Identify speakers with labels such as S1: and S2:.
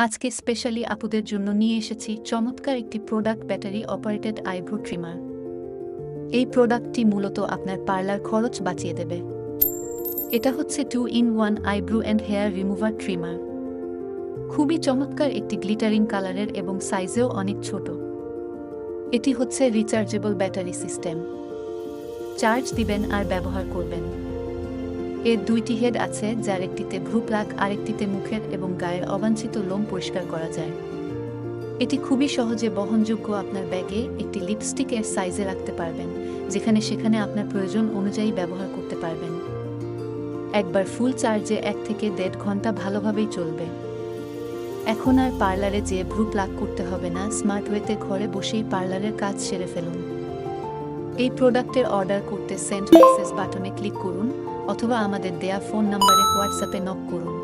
S1: আজকে স্পেশালি আপুদের জন্য নিয়ে এসেছি চমৎকার একটি product, battery operated eyebrow trimmer. এই প্রোডাক্টটি মূলত আপনার পার্লার খরচ বাঁচিয়ে দেবে। এটা হচ্ছে 2-in-1 eyebrow and hair remover trimmer. খুবই চমৎকার একটি গ্লিটারিং কালারের এবং সাইজেও অনেক ছোট। এটি হচ্ছে রিচার্জেবল ব্যাটারি সিস্টেম। চার্জ দিবেন আর ব্যবহার করবেন। এর দুইটি হেড আছে, যার একটিতে ভ্রু প্লাক, আরেকটিতে মুখের এবং গায়ের অবাঞ্ছিত লোম পরিষ্কার করা যায়। এটি খুবই সহজে বহনযোগ্য। আপনার ব্যাগে একটি লিপস্টিকের সাইজে রাখতে পারবেন, যেখানে সেখানে আপনার প্রয়োজন অনুযায়ী ব্যবহার করতে পারবেন। একবার ফুল চার্জে 1 থেকে 1.5 ঘন্টা ভালোভাবেই চলবে। এখন আর পার্লারে যেয়ে ভ্রু প্লাক করতে হবে না। স্মার্ট ওয়েতে ঘরে বসেই পার্লারের কাজ সেরে ফেলুন। এই প্রোডাক্টের অর্ডার করতে সেন্ড মেসেজ বাটনে ক্লিক করুন অথবা আমাদের দেয়া ফোন নম্বরে হোয়াটসঅ্যাপে নক করুন।